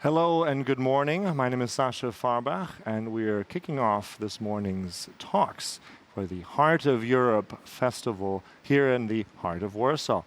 Hello and good morning. My name is Sascha Fahrbach, and we are kicking off this morning's talks for the Heart of Europe Festival here in the heart of Warsaw.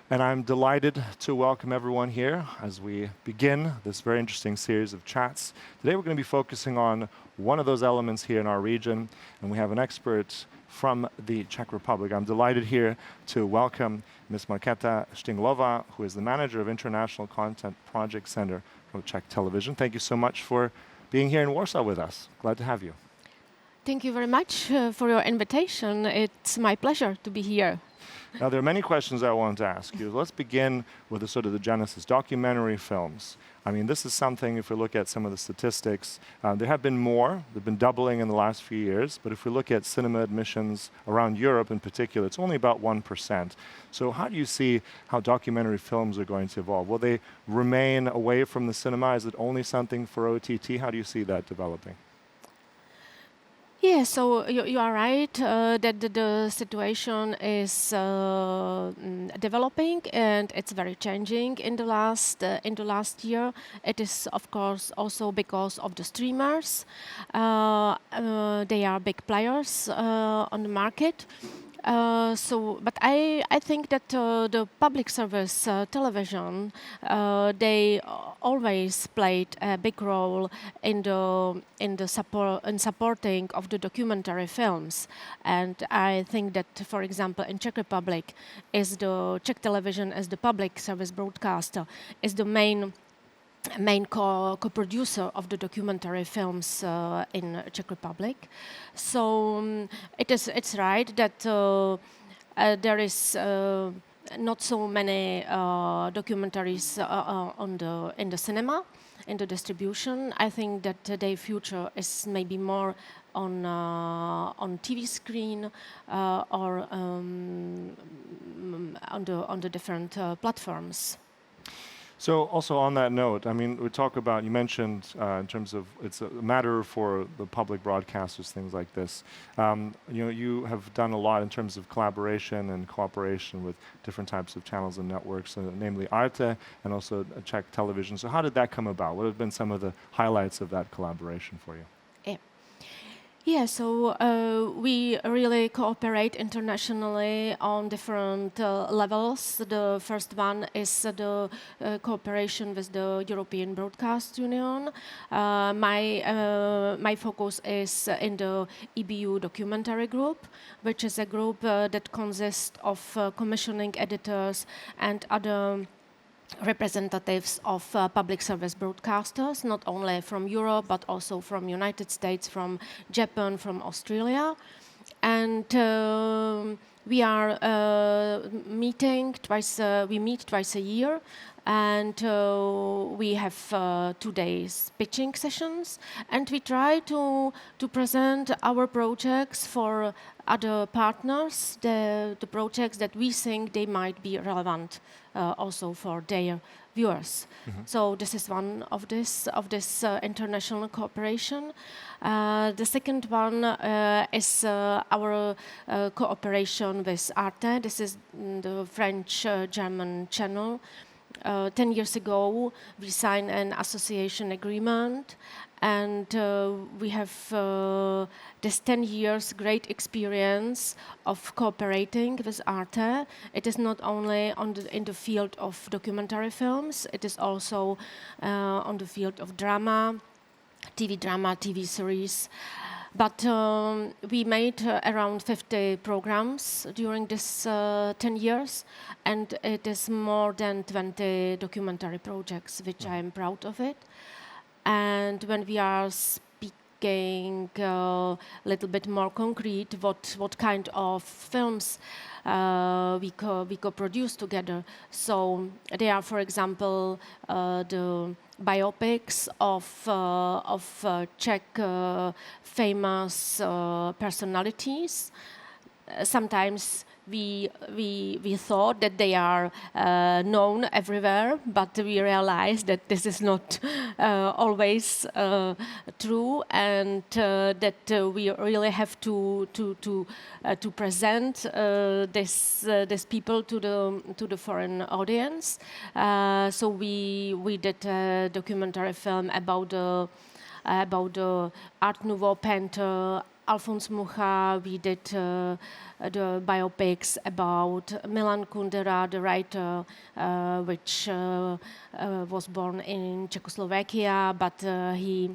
And I'm delighted to welcome everyone here as we begin this very interesting series of chats. Today we're going to be focusing on one of those elements here in our region, and we have an expert from the Czech Republic. I'm delighted here to welcome Ms. Marketa Stinglowa, who is the manager of International Content Project Center from Czech Television. Thank you so much for being here in Warsaw with us. Glad to have you. Thank you very much for your invitation. It's my pleasure to be here. Now, there are many questions I want to ask you. Let's begin with the sort of the genesis, documentary films. I mean, this is something, if we look at some of the statistics, there have been more. They've been doubling in the last few years. But if we look at cinema admissions around Europe in particular, it's only about 1%. So how do you see how documentary films are going to evolve? Will they remain away from the cinema? Is it only something for OTT? How do you see that developing? Yeah, so you are right that the situation is developing and it's very changing in the last year. It is, of course, also because of the streamers. They are big players on the market. But I think that the public service television, they always played a big role in supporting of the documentary films, and I think that, for example, in Czech Republic, is the Czech television as the public service broadcaster is the main co-producer of the documentary films in Czech Republic. So it's right that there is not so many documentaries in the cinema, in the distribution. I think that their future is maybe more on TV screen or on the different platforms. So also on that note, I mean, we talk about, you mentioned in terms of it's a matter for the public broadcasters, things like this. You have done a lot in terms of collaboration and cooperation with different types of channels and networks, namely Arte and also Czech Television. So how did that come about? What have been some of the highlights of that collaboration for you? Yeah, so we really cooperate internationally on different levels. The first one is the cooperation with the European Broadcast Union. My focus is in the EBU documentary group, which is a group that consists of commissioning editors and other representatives of public service broadcasters, not only from Europe, but also from United States, from Japan, from Australia. And we are meeting twice, we meet twice a year, and we have 2 days pitching sessions, and we try to present our projects for other partners, the projects that we think they might be relevant also for their viewers. Mm-hmm. So this is one of this international cooperation. The second one is our cooperation with Arte. This is the French-German channel. 10 years ago, we signed an association agreement, and we have this 10 years great experience of cooperating with Arte. It is not only in the field of documentary films, it is also on the field of drama, TV series. But we made around 50 programs during this 10 years, and it is more than 20 documentary projects, which I am proud of it. And when we are speaking a little bit more concrete, what kind of films we co-produce together. So they are, for example, the biopics of Czech famous personalities. Sometimes we thought that they are known everywhere, but we realized that this is not always true, and that we really have to present this people to the foreign audience. So we did a documentary film about the Art Nouveau painter Alphonse Mucha. We did the biopics about Milan Kundera, the writer, which was born in Czechoslovakia, but he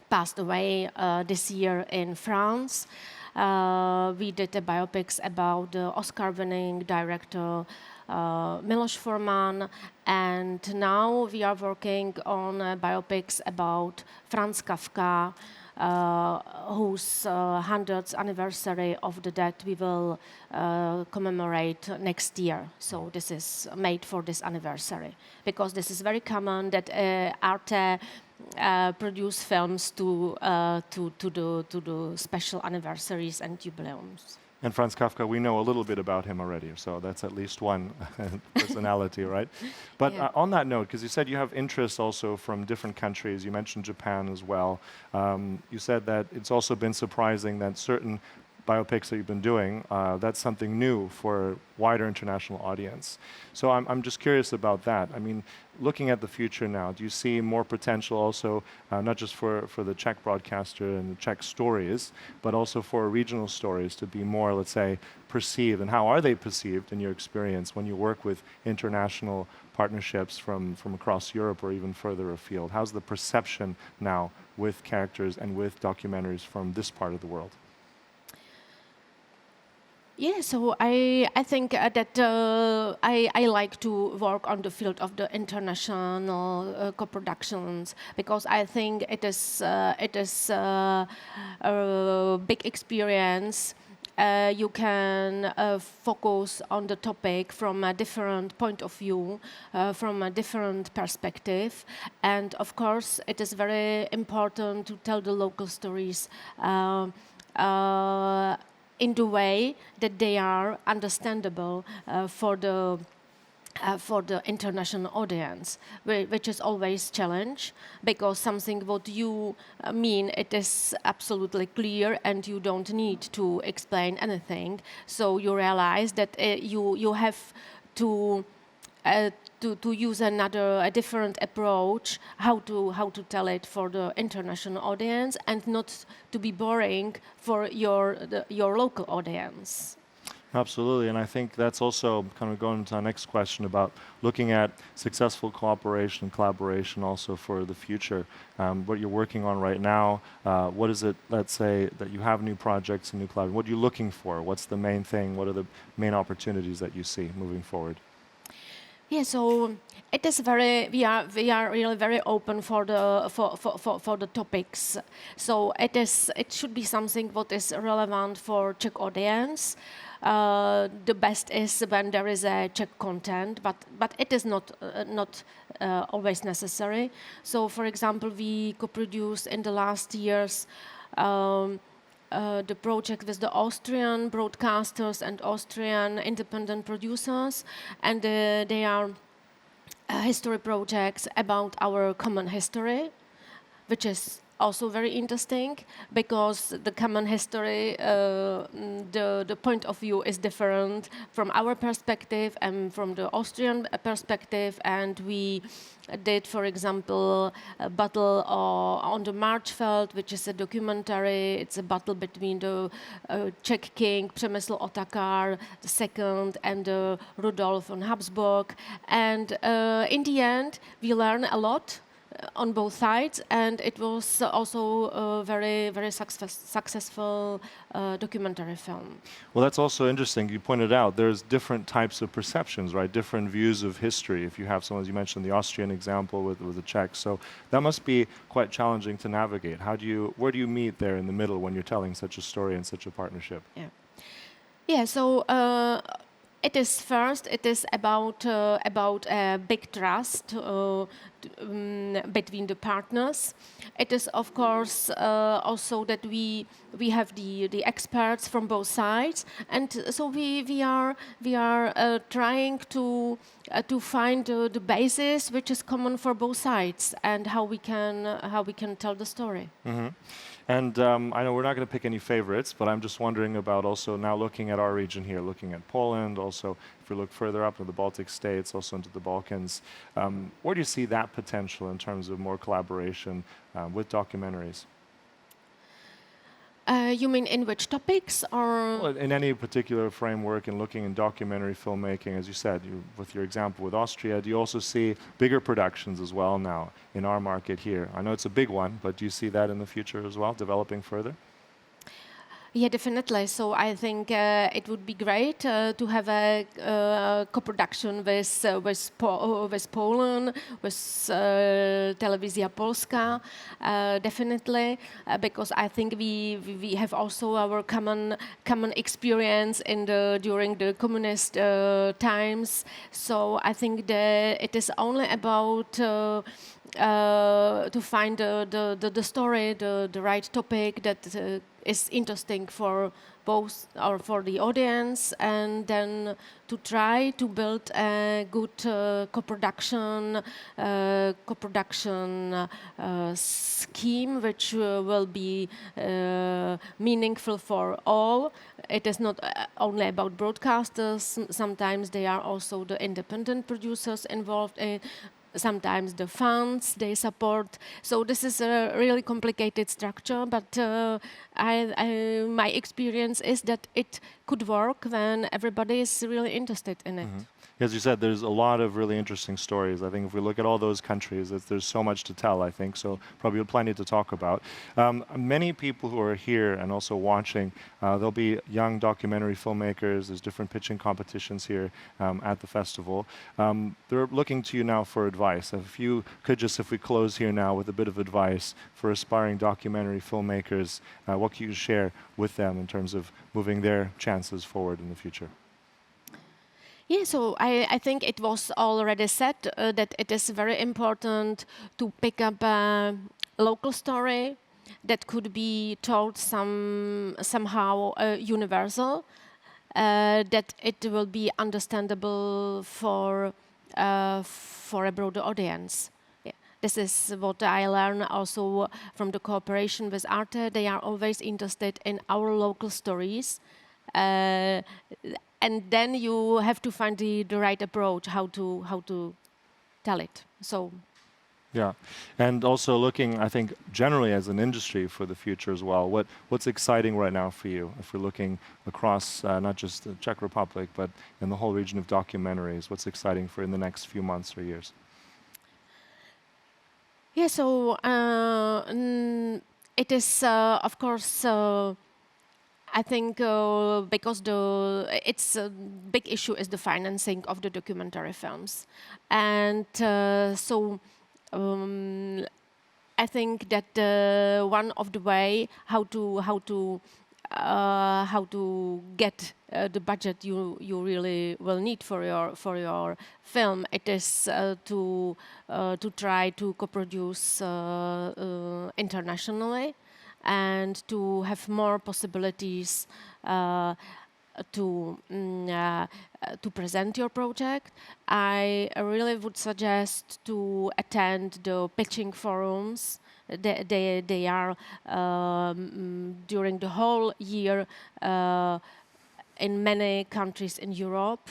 passed away this year in France. We did the biopics about the Oscar-winning director Miloš Forman, and now we are working on biopics about Franz Kafka, whose 100th anniversary of the death we will commemorate next year. So this is made for this anniversary, because this is very common that Arte produce films to the special anniversaries and jubileums. And Franz Kafka, we know a little bit about him already, so that's at least one personality, right? But Yeah. On that note, because you said you have interest also from different countries, you mentioned Japan as well. You said that it's also been surprising that certain biopics that you've been doing, that's something new for a wider international audience. So I'm just curious about that. I mean, looking at the future now, do you see more potential also, not just for the Czech broadcaster and the Czech stories, but also for regional stories to be more, let's say, perceived? And how are they perceived in your experience when you work with international partnerships from across Europe or even further afield? How's the perception now with characters and with documentaries from this part of the world? Yeah, so I think that I like to work on the field of the international co-productions, because I think it is a big experience. You can focus on the topic from a different point of view, from a different perspective, and of course it is very important to tell the local stories in the way that they are understandable for the international audience, which is always challenge, because something what you mean, it is absolutely clear and you don't need to explain anything. So you realize that you have to use a different approach, how to tell it for the international audience, and not to be boring for your local audience. Absolutely, and I think that's also kind of going to our next question about looking at successful cooperation and collaboration also for the future. What you're working on right now, what is it, let's say, that you have new projects and new collaboration? What are you looking for? What's the main thing? What are the main opportunities that you see moving forward? Yeah, so it is we are really very open for the topics. So it should be something what is relevant for Czech audience. The best is when there is a Czech content, but it is not always necessary. So, for example, we co-produced in the last years the project with the Austrian broadcasters and Austrian independent producers, and they are history projects about our common history, which is also very interesting, because the common history, the point of view is different from our perspective and from the Austrian perspective, and we did, for example, a battle on the Marchfeld, which is a documentary. It's a battle between the Czech king Přemysl Otakar II and Rudolf von Habsburg, and in the end we learn a lot on both sides, and it was also a very successful documentary film. Well, that's also interesting. You pointed out there's different types of perceptions, right? Different views of history. If you have someone, as you mentioned, the Austrian example with the Czechs, so that must be quite challenging to navigate. Where do you meet there in the middle when you're telling such a story and such a partnership? Yeah. So It is first. It is about big trust between the partners. It is of course also that we have the experts from both sides, and so we are trying to find the basis which is common for both sides and how we can tell the story. And I know we're not going to pick any favorites, but I'm just wondering about also now looking at our region here, looking at Poland, also if we look further up to the Baltic states, also into the Balkans, where do you see that potential in terms of more collaboration with documentaries? You mean in which topics, or? Well, in any particular framework and looking in documentary filmmaking, as you said, with your example with Austria, do you also see bigger productions as well now in our market here? I know it's a big one, but do you see that in the future as well, developing further? Yeah, definitely. So I think it would be great to have a co-production with Poland, with Telewizja Polska, definitely, because I think we have also our common experience during the communist times. So I think that it is only about to find the story, the right topic that is interesting for both or for the audience, and then to try to build a good co-production scheme which will be meaningful for all. It is not only about broadcasters. Sometimes they are also the independent producers involved in. Sometimes the funds they support. So this is a really complicated structure, but my experience is that it could work when everybody is really interested in it. As you said, there's a lot of really interesting stories. I think if we look at all those countries, there's so much to tell, I think, so probably plenty to talk about. Many people who are here and also watching, there'll be young documentary filmmakers, there's different pitching competitions here at the festival. They're looking to you now for advice. If you could just, if we close here now with a bit of advice for aspiring documentary filmmakers, what can you share with them in terms of moving their chances forward in the future? Yeah, so I think it was already said that it is very important to pick up a local story that could be told somehow universal, that it will be understandable for a broader audience. Yeah. This is what I learned also from the cooperation with Arte. They are always interested in our local stories. And then you have to find the right approach, how to tell it. So, yeah, and also looking, I think, generally as an industry for the future as well. What's exciting right now for you? If we're looking across not just the Czech Republic, but in the whole region of documentaries, what's exciting for in the next few months or years? Yeah, so it is, of course. I think because its big issue is the financing of the documentary films, and so I think that one of the way how to get the budget you really will need for your film, it is to try to co-produce internationally, and to have more possibilities to present your project. I really would suggest to attend the pitching forums. They are during the whole year in many countries in Europe.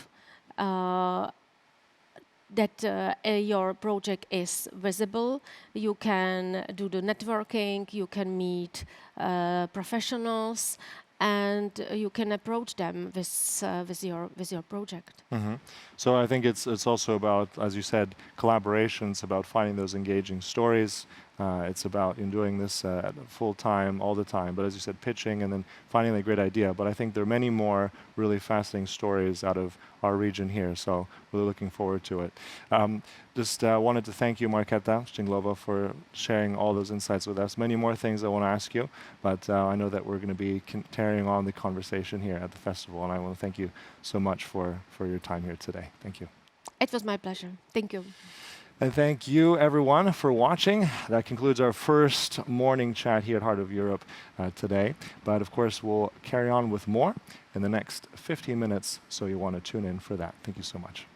That your project is visible. You can do the networking, you can meet professionals, and you can approach them with your project. So I think it's also about, as you said, collaborations, about finding those engaging stories, It's about doing this full time, all the time. But as you said, pitching and then finding a great idea. But I think there are many more really fascinating stories out of our region here. So really looking forward to it. Just wanted to thank you, Markéta Stinglowa, for sharing all those insights with us. Many more things I want to ask you, but I know that we're going to be carrying on the conversation here at the festival. And I want to thank you so much for your time here today. Thank you. It was my pleasure. Thank you. And thank you, everyone, for watching. That concludes our first morning chat here at Heart of Europe today. But of course, we'll carry on with more in the next 15 minutes, so you want to tune in for that. Thank you so much.